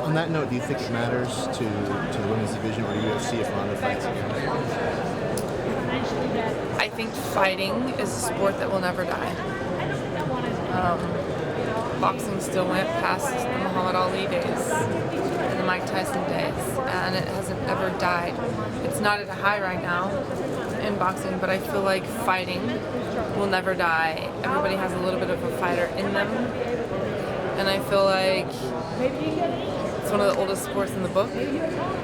On that note, do you think it matters to the women's division or UFC if Ronda fights again? I think fighting is a sport that will never die. Boxing still went past the Muhammad Ali days and the Mike Tyson days, and it hasn't ever died. It's not at a high right now in boxing, but I feel like fighting will never die. Everybody has a little bit of a fighter in them, and I feel like it's one of the oldest sports in the book.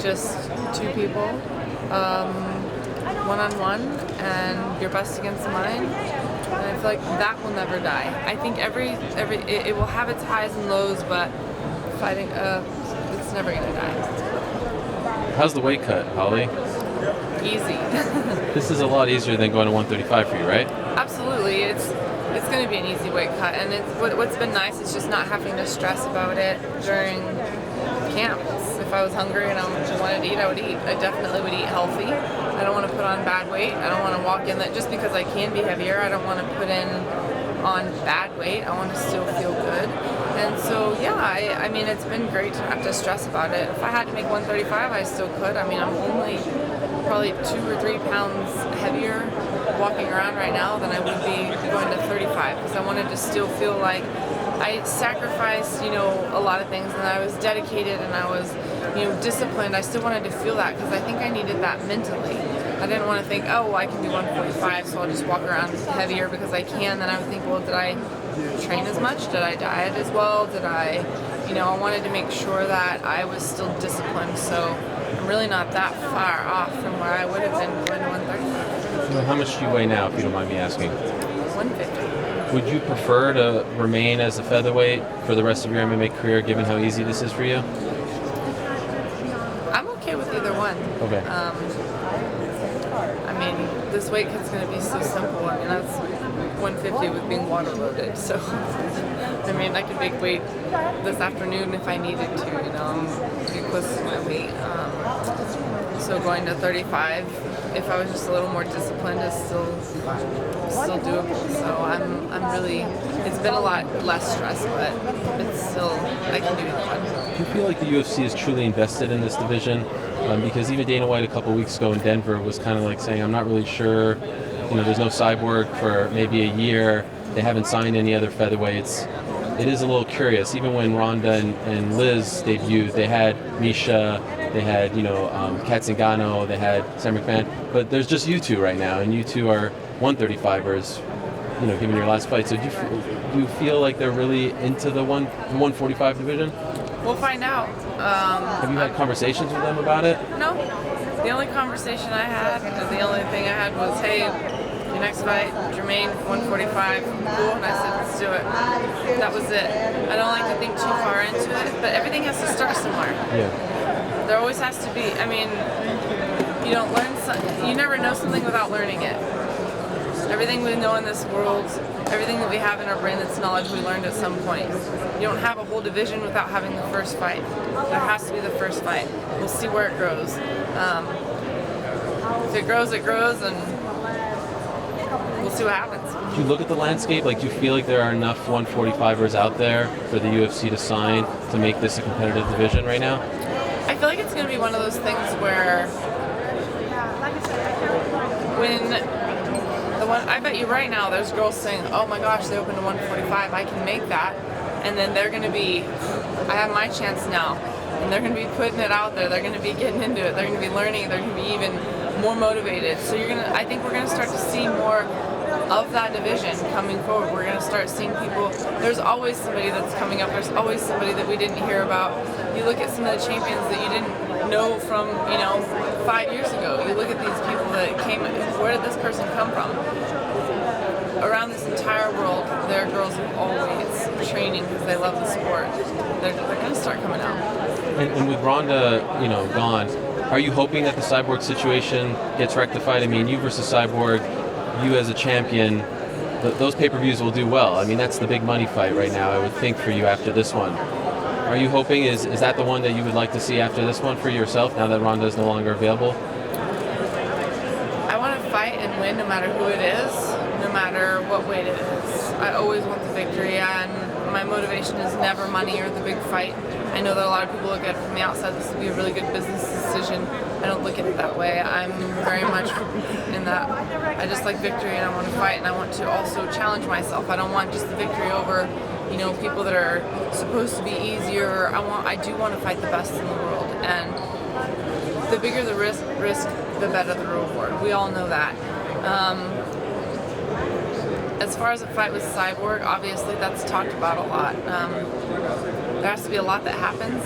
Just two people, one-on-one, and your best against mine. And I feel like that will never die. I think it will have its highs and lows, but fighting, it's never gonna die. How's the weight cut, Holly? Easy. This is a lot easier than going to 135 for you, right? Absolutely, it's going to be an easy weight cut, and what's been nice is just not having to stress about it during camps. If I was hungry and I wanted to eat, I would eat. I definitely would eat healthy. I don't want to put on bad weight. I don't want to walk in that just because I can be heavier. I don't want to put on bad weight. I want to still feel good. And so, yeah, I mean, it's been great to not have to stress about it. If I had to make 135, I still could. I mean, I'm only probably 2 or 3 pounds heavier walking around right now than I would be going to 35, because I wanted to still feel like I sacrificed, a lot of things, and I was dedicated and I was, disciplined. I still wanted to feel that because I think I needed that mentally. I didn't want to think, oh, well, I can do 145, so I'll just walk around heavier because I can. Then I would think, well, did I train as much? Did I diet as well? Did I, I wanted to make sure that I was still disciplined. So I'm really not that far off from where I would have been going to 135. How much do you weigh now, if you don't mind me asking? 150. Would you prefer to remain as a featherweight for the rest of your MMA career, given how easy this is for you? I'm okay with either one. Okay. I mean, this weight cut's going to be so simple. I mean, that's 150 with being water loaded. So, I mean, I could make weight this afternoon if I needed to. I'm pretty close to my weight. So going to 35, if I was just a little more disciplined, is still doable. So I'm really, it's been a lot less stress, but it's still, I can do it. Do you feel like the UFC is truly invested in this division? Because even Dana White a couple weeks ago in Denver was kind of like saying, I'm not really sure, there's no Sidework for maybe a year. They haven't signed any other featherweights. It is a little curious. Even when Ronda and Liz debuted, they had Misha, they had, Kat Zingano, they had Sam McMahon, but there's just you two right now, and you two are 135ers, given your last fight. So do you feel like they're really into the 145 division? We'll find out. Have you had conversations with them about it? No. The only conversation I had, the only thing I had was, hey, your next fight, Germaine, 145, cool, and I said, let's do it. That was it. I don't like to think too far into it, but everything has to start somewhere. Yeah. There always has to be, you don't learn, you never know something without learning it. Everything we know in this world, everything that we have in our brain that's knowledge, we learned at some point. You don't have a whole division without having the first fight. There has to be the first fight. We'll see where it grows. If it grows, it grows, and we'll see what happens. Do you look at the landscape? Do you feel like there are enough 145ers out there for the UFC to sign to make this a competitive division right now? I feel like it's going to be one of those things where I bet you right now there's girls saying, oh my gosh, they opened to 145, I can make that. And then they're going to be, I have my chance now. And they're going to be putting it out there. They're going to be getting into it. They're going to be learning. They're going to be even more motivated. So I think we're going to start to see more of that division coming forward. We're going to start seeing people. There's always somebody that's coming up. There's always somebody that we didn't hear about. You look at some of the champions that you didn't know from, 5 years ago. You look at these people that came, where did this person come from? Around this entire world, there are girls who always training because they love the sport. They're going to start coming out. And with Ronda, gone, are you hoping that the Cyborg situation gets rectified? I mean, you versus Cyborg, you as a champion, those pay-per-views will do well. I mean, that's the big money fight right now, I would think, for you after this one. Are you hoping, is that the one that you would like to see after this one for yourself, now that Ronda is no longer available? I want to fight and win no matter who it is, no matter what weight it is. I always want the victory, and my motivation is never money or the big fight. I know that a lot of people look at it from the outside, this would be a really good business decision. I don't look at it that way. I'm very much in that I just like victory and I want to fight and I want to also challenge myself. I don't want just the victory over, you know, people that are supposed to be easier. I do want to fight the best in the world, and the bigger the risk, the better the reward. We all know that. As far as a fight with Cyborg, obviously that's talked about a lot. There has to be a lot that happens.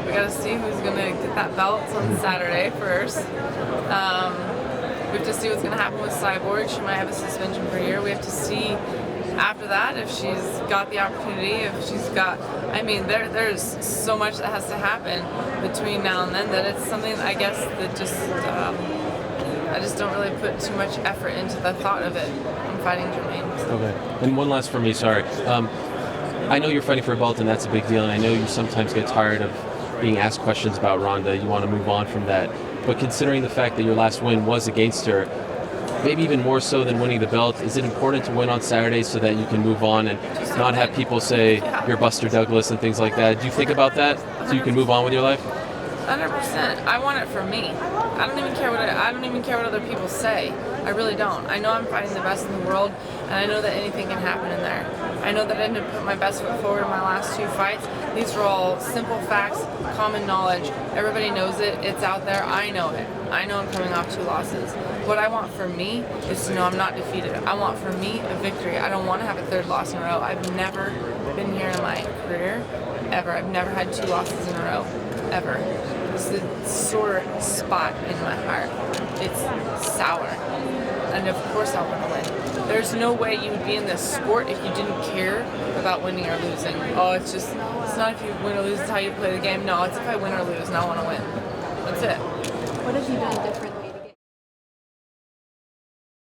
We got to see who's going to get that belt on Saturday first. We have to see what's going to happen with Cyborg. She might have a suspension for a year. We have to see after that if she's got the opportunity, if she's got, I mean, there's so much that has to happen between now and then that it's something I guess that just, I just don't really put too much effort into the thought of it. I'm fighting Germaine. Okay. And one last for me, sorry. I know you're fighting for a belt and that's a big deal, and I know you sometimes get tired of being asked questions about Ronda. You want to move on from that. But considering the fact that your last win was against her, maybe even more so than winning the belt, is it important to win on Saturday so that you can move on and not have people say you're Buster Douglas and things like that? Do you think about that so you can move on with your life? 100%. I want it for me. I don't even care what other people say. I really don't. I know I'm fighting the best in the world, and I know that anything can happen in there. I know that I didn't put my best foot forward in my last 2 fights. These are all simple facts, common knowledge. Everybody knows it. It's out there. I know it. I know I'm coming off 2 losses. What I want for me is to know I'm not defeated. I want for me a victory. I don't want to have a 3rd loss in a row. I've never been here in my career, ever. I've never had 2 losses in a row, ever. It's a sore spot in my heart. It's sour. And of course I want to win. There's no way you would be in this sport if you didn't care about winning or losing. Oh, it's not if you win or lose, it's how you play the game. No, it's if I win or lose and I want to win. That's it. What have you done differently